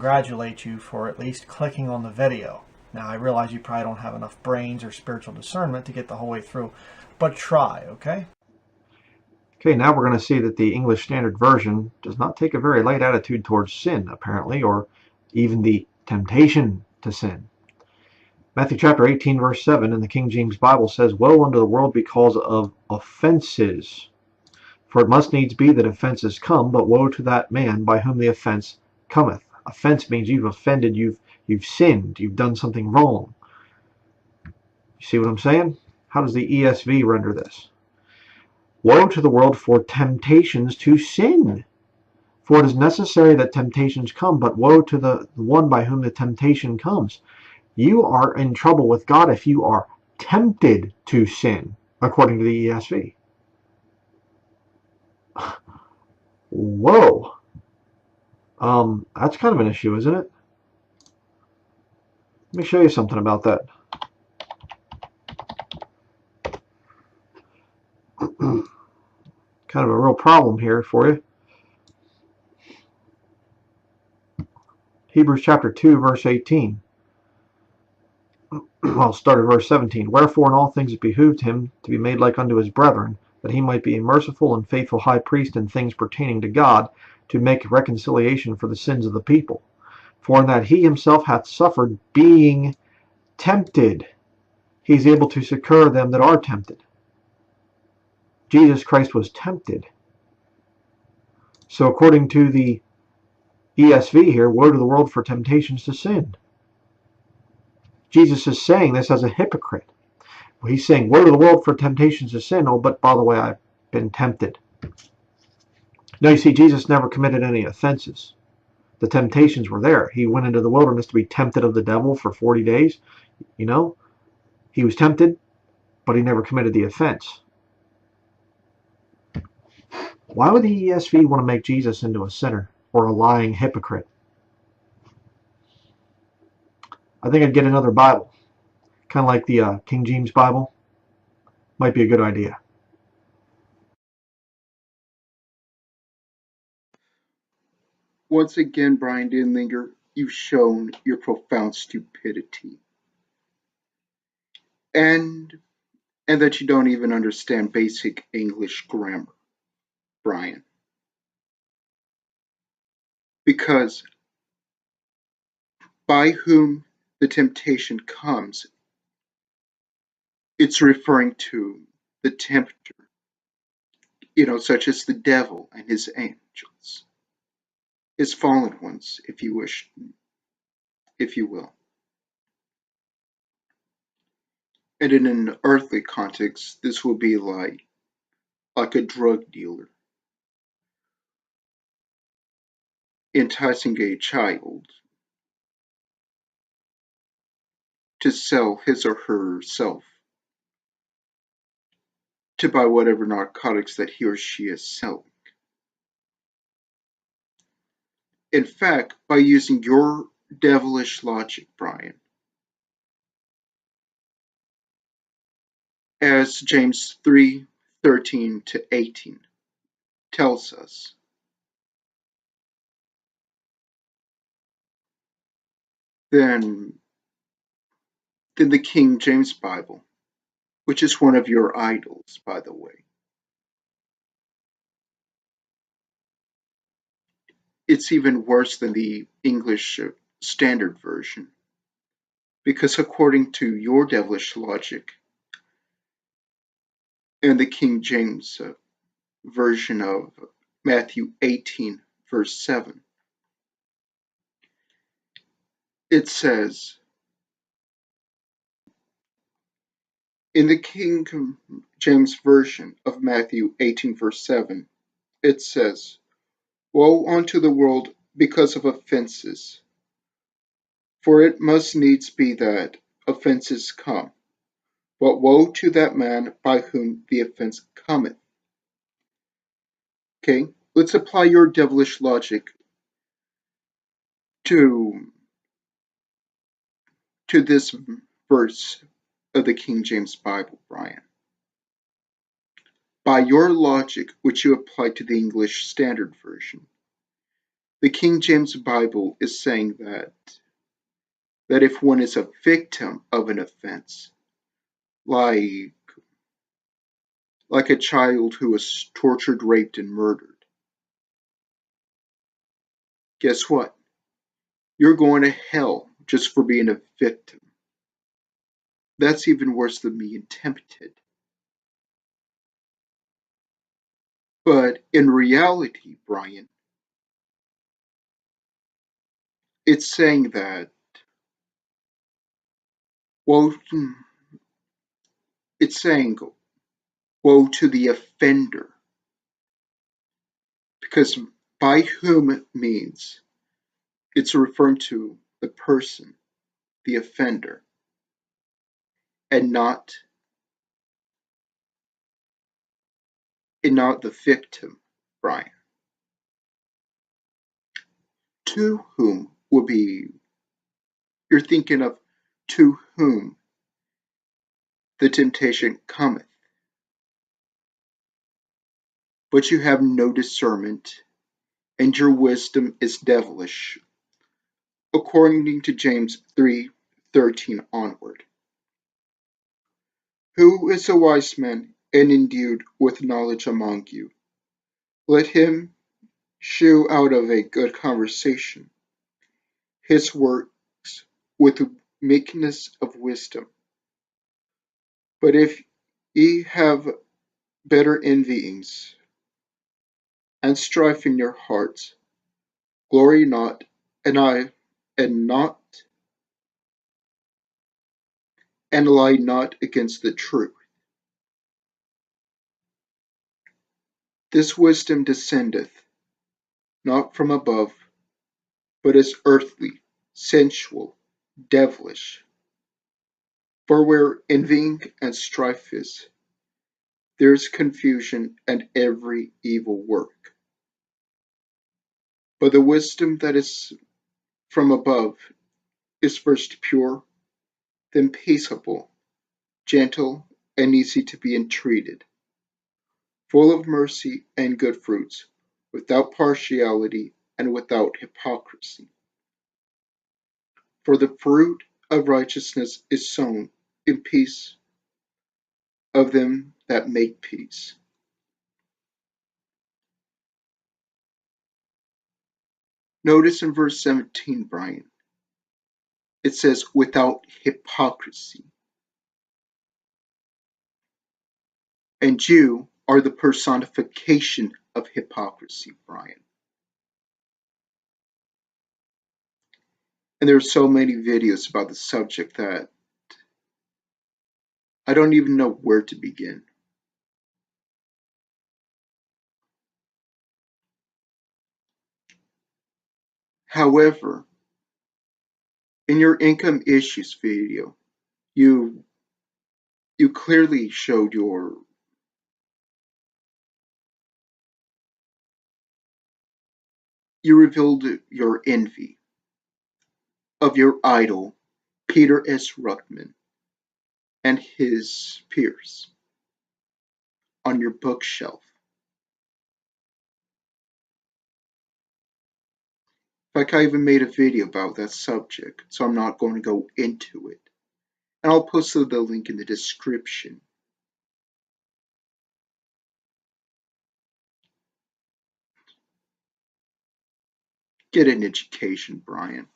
congratulate you for at least clicking on the video. Now, I realize you probably don't have enough brains or spiritual discernment to get the whole way through, but try, okay? Okay, now we're going to see that the English Standard Version does not take a very light attitude towards sin, apparently, or even the temptation to sin. Matthew chapter 18, verse 7 in the King James Bible says, "Woe unto the world because of offenses. For it must needs be that offenses come, but woe to that man by whom the offense cometh." Offense means you've offended, you've sinned, you've done something wrong. You see what I'm saying? How does the ESV render this? Woe to the world for temptations to sin. For it is necessary that temptations come, but woe to the one by whom the temptation comes. You are in trouble with God if you are tempted to sin, according to the ESV. Whoa. That's kind of an issue, isn't it? Let me show you something about that. Kind of a real problem here for you. Hebrews chapter 2, verse 18. I'll start at verse 17. "Wherefore in all things it behooved him to be made like unto his brethren, that he might be a merciful and faithful high priest in things pertaining to God, to make reconciliation for the sins of the people. For in that he himself hath suffered, being tempted, he is able to succor them that are tempted." Jesus Christ was tempted. So according to the ESV here, woe to the world for temptations to sin. Jesus is saying this as a hypocrite. He's saying, woe to the world for temptations to sin. Oh, but by the way, I've been tempted. Now you see, Jesus never committed any offenses. The temptations were there. He went into the wilderness to be tempted of the devil for 40 days. You know, he was tempted, but he never committed the offense. Why would the ESV want to make Jesus into a sinner or a lying hypocrite? I think I'd get another Bible, kind of like the King James Bible. Might be a good idea. Once again, Bryan Denlinger, you've shown your profound stupidity. And that you don't even understand basic English grammar, Bryan. Because by whom the temptation comes, it's referring to the tempter, such as the devil and his angels, his fallen ones, if you wish, if you will. And in an earthly context, this will be like a drug dealer enticing a child to sell his or herself to buy whatever narcotics that he or she is selling. In fact, by using your devilish logic, Bryan, as James 3:13-18 tells us, then the King James Bible, which is one of your idols, by the way, it's even worse than the English Standard Version, because according to your devilish logic and the King James version of Matthew 18, verse 7, it says, in the King James version of Matthew 18, verse 7, it says, "Woe unto the world because of offenses, for it must needs be that offenses come, but woe to that man by whom the offense cometh." Okay, let's apply your devilish logic to this verse of the King James Bible, Bryan. By your logic, which you apply to the English Standard Version, The King James Bible is saying that if one is a victim of an offense, like a child who was tortured, raped, and murdered, guess what? You're going to hell just for being a victim. That's even worse than being tempted. But in reality, Bryan, it's saying that, woe, it's saying, woe to the offender. Because by whom means it's referring to the person, the offender, and not the victim, Bryan. To whom will be, you're thinking of to whom the temptation cometh, but you have no discernment, and your wisdom is devilish, according to James 3:13 onward. Who is a wise man and endued with knowledge among you? Let him shew out of a good conversation his works with meekness of wisdom. But if ye have bitter envyings and strife in your hearts, glory not, and lie not against the truth. This wisdom descendeth not from above, but is earthly, sensual, devilish. For where envying and strife is, there is confusion and every evil work. But the wisdom that is from above is first pure, then peaceable, gentle, and easy to be entreated, full of mercy and good fruits, without partiality and without hypocrisy. For the fruit of righteousness is sown in peace of them that make peace. Notice in verse 17, Bryan, it says without hypocrisy. And you are the personification of hypocrisy, Bryan. And there are so many videos about the subject that I don't even know where to begin. However, in your income issues video, you clearly showed you revealed your envy of your idol, Peter S. Ruckman, and his peers on your bookshelf. In fact, I even made a video about that subject, so I'm not going to go into it. And I'll post the link in the description. Get an education, Bryan.